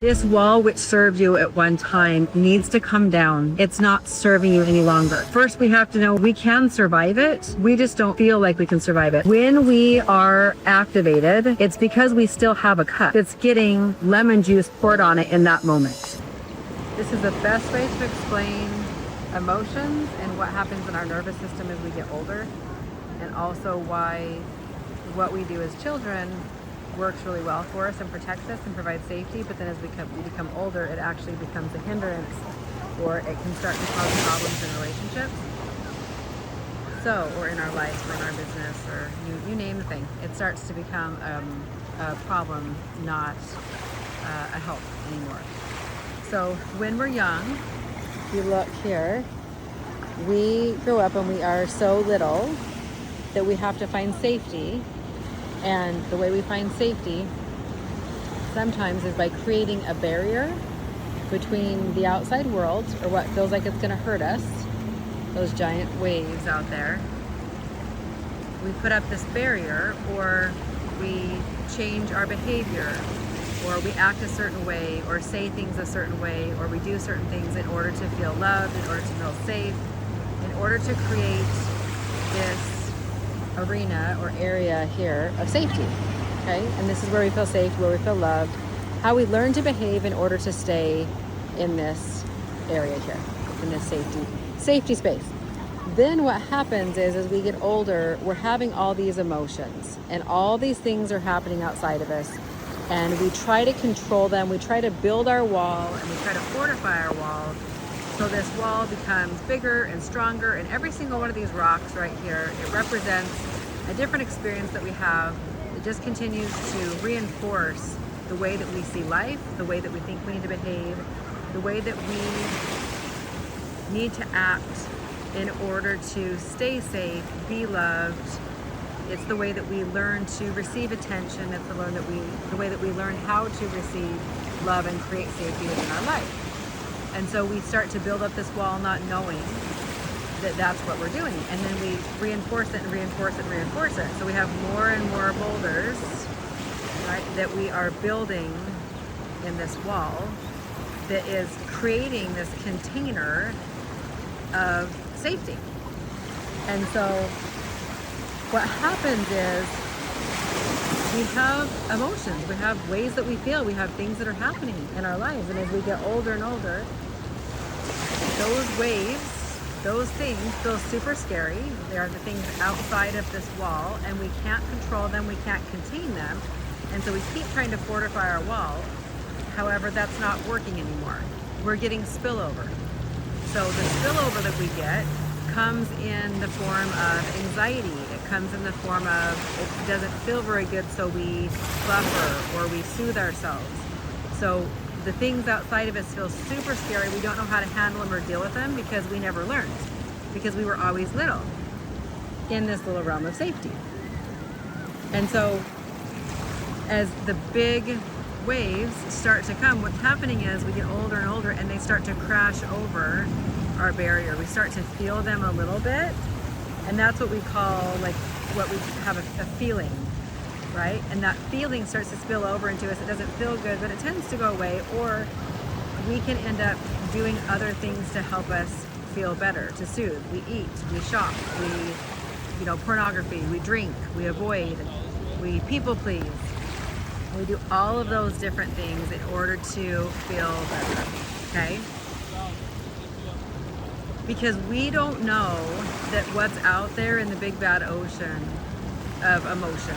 This wall, which served you at one time, needs to come down. It's not serving you any longer. First, we have to know we can survive it. We just don't feel like we can survive it. When we are activated, it's because we still have a cup that's getting lemon juice poured on it in that moment. This is the best way to explain emotions and what happens in our nervous system as we get older, and also why what we do as children works really well for us and protects us and provides safety, but then as we become older, it actually becomes a hindrance, or it can start to cause problems in relationships. So, or in our life, or in our business, or you name the thing. It starts to become a problem, not a help anymore. So when we're young, if you look here, we grow up and we are so little that we have to find safety. And the way we find safety sometimes is by creating a barrier between the outside world, or what feels like it's going to hurt us, those giant waves out there. We put up this barrier, or we change our behavior, or we act a certain way, or say things a certain way, or we do certain things in order to feel loved, in order to feel safe, in order to create this arena or area here of safety. Okay, and this is where we feel safe, where we feel loved, how we learn to behave in order to stay in this area here, in this safety space. Then what happens is, as we get older, we're having all these emotions, and all these things are happening outside of us, and we try to control them. We try to build our wall, and we try to fortify our wall. So this wall becomes bigger and stronger, and every single one of these rocks right here, it represents a different experience that we have. It just continues to reinforce the way that we see life, the way that we think we need to behave, the way that we need to act in order to stay safe, be loved. It's the way that we learn to receive attention. It's the way that we learn how to receive love and create safety within our life. And so we start to build up this wall, not knowing that that's what we're doing. And then we reinforce it and reinforce it and reinforce it. So we have more and more boulders, right, that we are building in this wall that is creating this container of safety. And so what happens is we have emotions, we have ways that we feel, we have things that are happening in our lives. And as we get older and older, those waves, those things feel super scary. They are the things outside of this wall, and we can't control them, we can't contain them. And so we keep trying to fortify our wall. However, that's not working anymore. We're getting spillover. So the spillover that we get comes in the form of anxiety. It comes in the form of, it doesn't feel very good, so we buffer or we soothe ourselves. So the things outside of us feel super scary. We don't know how to handle them or deal with them because we never learned, because we were always little in this little realm of safety. And so as the big waves start to come, what's happening is we get older and older, and they start to crash over our barrier. We start to feel them a little bit, and that's what we call, like, what we have a feeling, right? And that feeling starts to spill over into us. It doesn't feel good, but it tends to go away, or we can end up doing other things to help us feel better, to soothe. We eat, we shop, we, pornography, we drink, we avoid, we people please. We do all of those different things in order to feel better, okay? Because we don't know that what's out there in the big bad ocean of emotions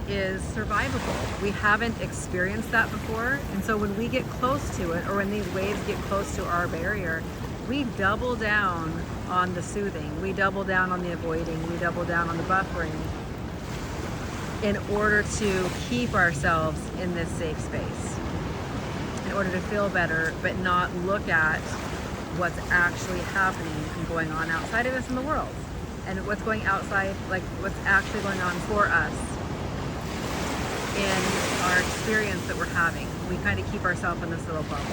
is survivable. We haven't experienced that before. And so when we get close to it, or when these waves get close to our barrier, we double down on the soothing. We double down on the avoiding. We double down on the buffering in order to keep ourselves in this safe space, in order to feel better, but not look at what's actually happening and going on outside of us in the world, and what's going outside, like what's actually going on for us in our experience that we're having. We kind of keep ourselves in this little bubble,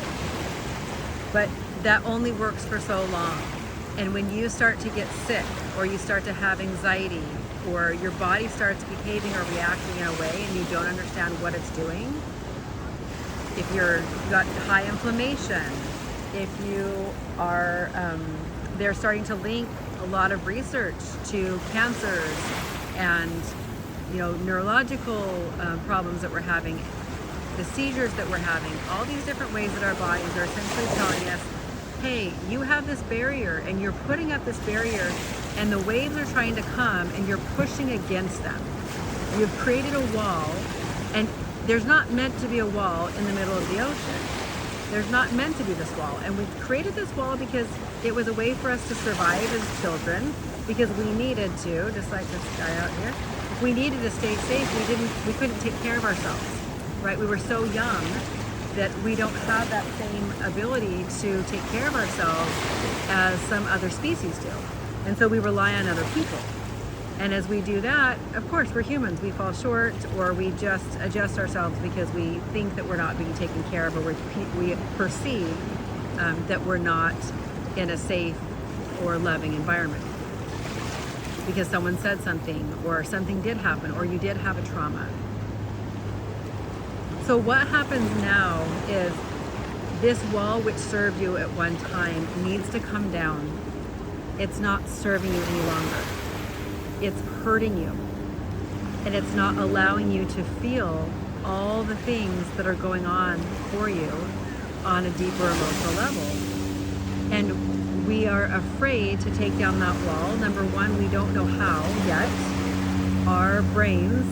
but that only works for so long. And when you start to get sick, or you start to have anxiety, or your body starts behaving or reacting in a way and you don't understand what it's doing, if you're got high inflammation, if you are, they're starting to link a lot of research to cancers and neurological problems that we're having, the seizures that we're having, all these different ways that our bodies are essentially telling us, hey, you have this barrier and you're putting up this barrier and the waves are trying to come and you're pushing against them. You've created a wall, and there's not meant to be a wall in the middle of the ocean. There's not meant to be this wall. And we created this wall because it was a way for us to survive as children, because we needed to, just like this guy out here, if we needed to stay safe, we couldn't take care of ourselves, right? We were so young that we don't have that same ability to take care of ourselves as some other species do. And so we rely on other people. And as we do that, of course, we're humans. We fall short, or we just adjust ourselves because we think that we're not being taken care of, or we perceive that we're not in a safe or loving environment because someone said something, or something did happen, or you did have a trauma. So what happens now is this wall which served you at one time needs to come down. It's not serving you any longer. It's hurting you, and it's not allowing you to feel all the things that are going on for you on a deeper emotional level. And we are afraid to take down that wall. Number one, we don't know how yet. Our brains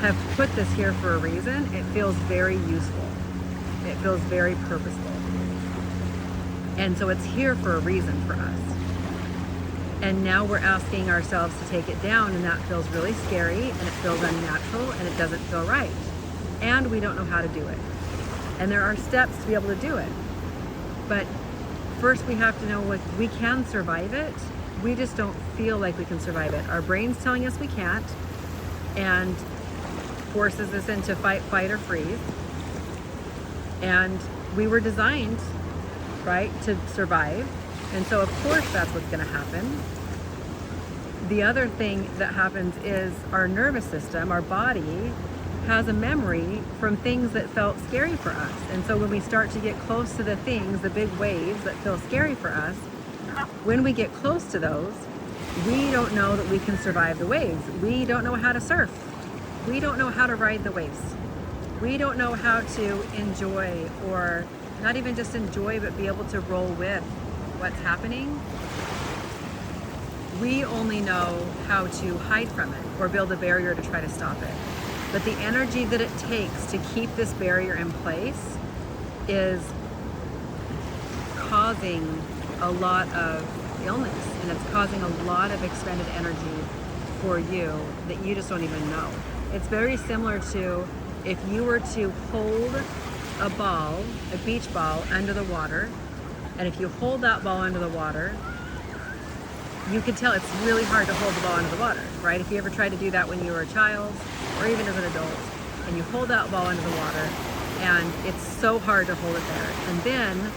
have put this here for a reason. It feels very useful. It feels very purposeful. And so it's here for a reason for us. And now we're asking ourselves to take it down, and that feels really scary, and it feels unnatural, and it doesn't feel right. And we don't know how to do it. And there are steps to be able to do it. But first we have to know we can survive it. We just don't feel like we can survive it. Our brain's telling us we can't, and forces us into fight, flight, or freeze. And we were designed, right, to survive. And so of course that's what's going to happen. The other thing that happens is our nervous system, our body, has a memory from things that felt scary for us. And so when we start to get close to the things, the big waves that feel scary for us, when we get close to those, we don't know that we can survive the waves. We don't know how to surf. We don't know how to ride the waves. We don't know how to enjoy, or not even just enjoy, but be able to roll with what's happening. We only know how to hide from it or build a barrier to try to stop it. But the energy that it takes to keep this barrier in place is causing a lot of illness, and it's causing a lot of expended energy for you that you just don't even know. It's very similar to if you were to hold a ball, a beach ball, under the water, and if you hold that ball under the water, you can tell it's really hard to hold the ball under the water, right? If you ever tried to do that when you were a child, or even as an adult, and you hold that ball under the water, and it's so hard to hold it there. And then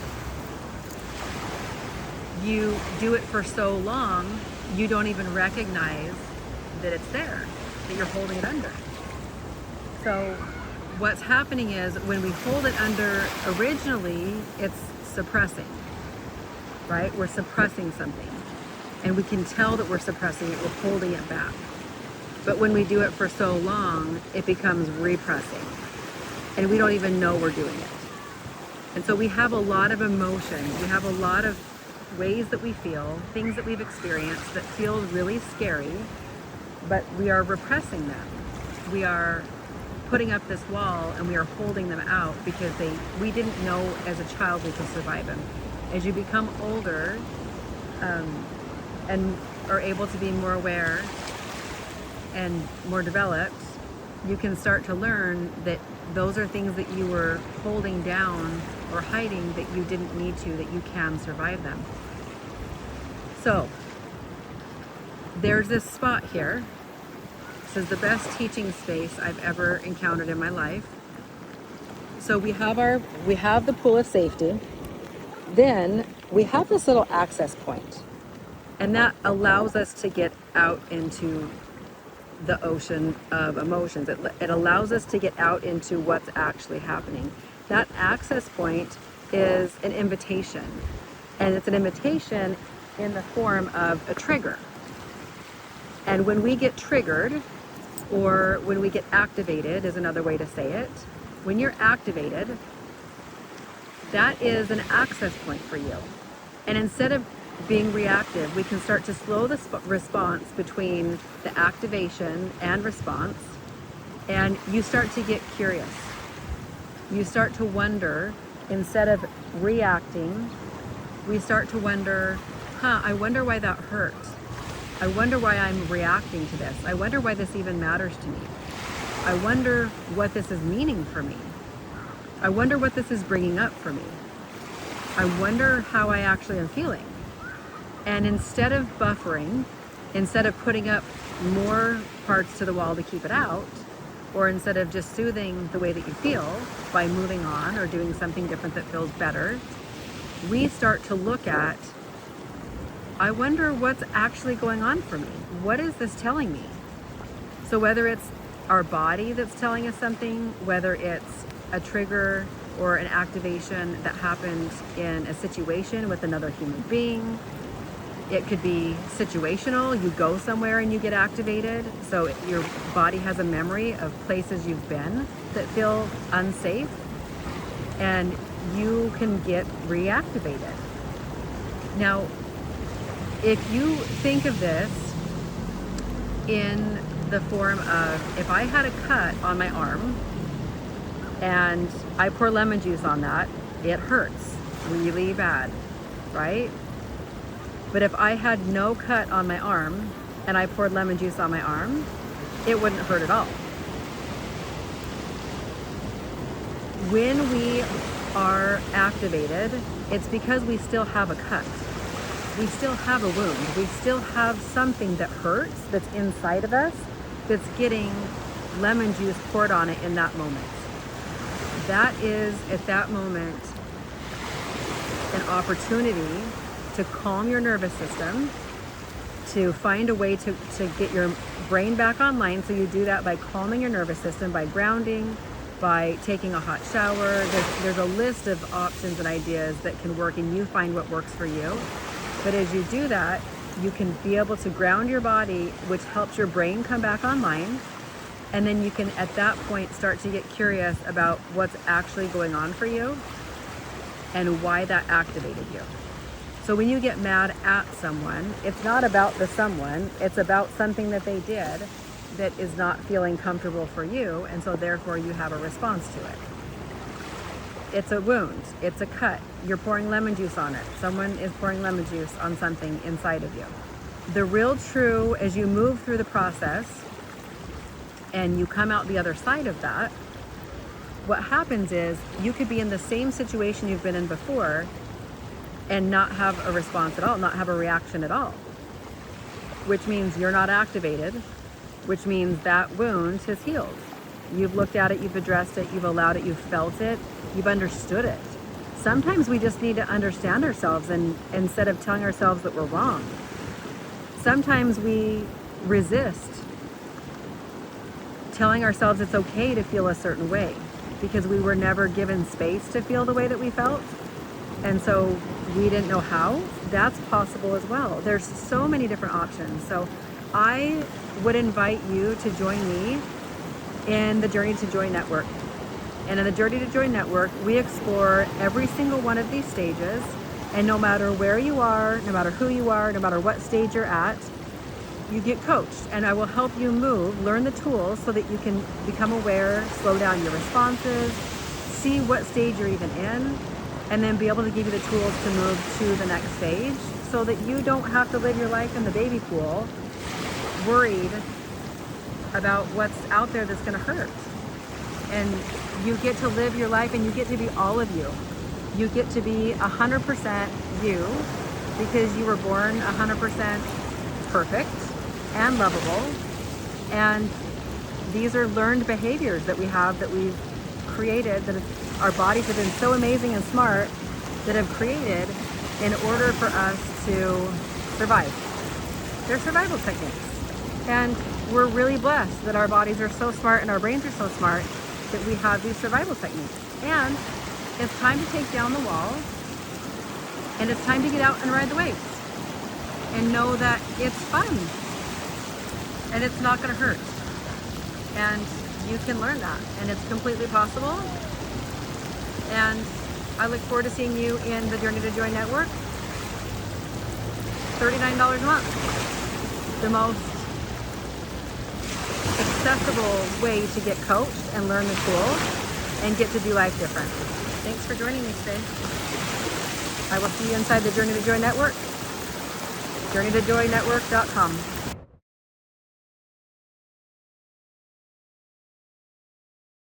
you do it for so long, you don't even recognize that it's there, that you're holding it under. So what's happening is when we hold it under, originally it's suppressing, right? We're suppressing something, and we can tell that we're suppressing it, we're holding it back. But when we do it for so long, it becomes repressing, and we don't even know we're doing it. And so we have a lot of emotions, we have a lot of ways that we feel, things that we've experienced that feel really scary, but we are repressing them. We are putting up this wall, and we are holding them out because we didn't know as a child we could survive them. As you become older and are able to be more aware and more developed, you can start to learn that those are things that you were holding down or hiding that you didn't need to, that you can survive them. So there's this spot here. This is the best teaching space I've ever encountered in my life. So we have the pool of safety. Then we have this little access point, and that allows us to get out into the ocean of emotions. It allows us to get out into what's actually happening. That access point is an invitation, and it's an invitation in the form of a trigger. And when we get triggered, or when we get activated is another way to say it, when you're activated, that is an access point for you. And instead of being reactive, we can start to slow the response between the activation and response, and you start to get curious. You start to wonder, instead of reacting, we start to wonder, I wonder why that hurt. I wonder why I'm reacting to this. I wonder why this even matters to me. I wonder what this is meaning for me. I wonder what this is bringing up for me. I wonder how I actually am feeling. And instead of buffering, instead of putting up more parts to the wall to keep it out, or instead of just soothing the way that you feel by moving on or doing something different that feels better, we start to look at, I wonder what's actually going on for me. What is this telling me? So whether it's our body that's telling us something, whether it's a trigger or an activation that happened in a situation with another human being, it could be situational. You go somewhere and you get activated. So your body has a memory of places you've been that feel unsafe, and you can get reactivated. Now, if you think of this in the form of, if I had a cut on my arm and I pour lemon juice on that, it hurts really bad, right? But if I had no cut on my arm and I poured lemon juice on my arm, it wouldn't hurt at all. When we are activated, it's because we still have a cut. We still have a wound. We still have something that hurts that's inside of us that's getting lemon juice poured on it in that moment. That is, at that moment, an opportunity to calm your nervous system, to find a way to get your brain back online. So you do that by calming your nervous system, by grounding, by taking a hot shower. There's a list of options and ideas that can work, and you find what works for you. But as you do that, you can be able to ground your body, which helps your brain come back online. And then you can, at that point, start to get curious about what's actually going on for you and why that activated you. So when you get mad at someone, it's not about the someone, it's about something that they did that is not feeling comfortable for you, and so therefore you have a response to it. It's a wound, it's a cut, you're pouring lemon juice on it. Someone is pouring lemon juice on something inside of you. The real true, as you move through the process and you come out the other side of that, what happens is you could be in the same situation you've been in before and not have a response at all, not have a reaction at all, which means you're not activated, which means that wound has healed. You've looked at it, you've addressed it, you've allowed it, you've felt it, you've understood it. Sometimes we just need to understand ourselves, and instead of telling ourselves that we're wrong. Sometimes we resist telling ourselves it's okay to feel a certain way because we were never given space to feel the way that we felt. And so we didn't know how. That's possible as well. There's so many different options. So I would invite you to join me in the Journey to Joy Network. And in the Journey to Joy Network, we explore every single one of these stages. And no matter where you are, no matter who you are, no matter what stage you're at, you get coached. And I will help you move, learn the tools so that you can become aware, slow down your responses, see what stage you're even in, and then be able to give you the tools to move to the next stage so that you don't have to live your life in the baby pool worried about what's out there that's going to hurt. And you get to live your life, and you get to be all of you. You get to be 100% you because you were born 100% perfect and lovable. And these are learned behaviors that we have, that we've created, that our bodies have been so amazing and smart that have created in order for us to survive. They're survival techniques. And we're really blessed that our bodies are so smart and our brains are so smart that we have these survival techniques. And it's time to take down the wall, and it's time to get out and ride the waves and know that it's fun and it's not going to hurt. And you can learn that, and it's completely possible. And I look forward to seeing you in the Journey to Joy Network. $39 a month. The most accessible way to get coached and learn the tools and get to do life different. Thanks for joining me today. I will see you inside the Journey to Joy Network. JourneyToJoyNetwork.com.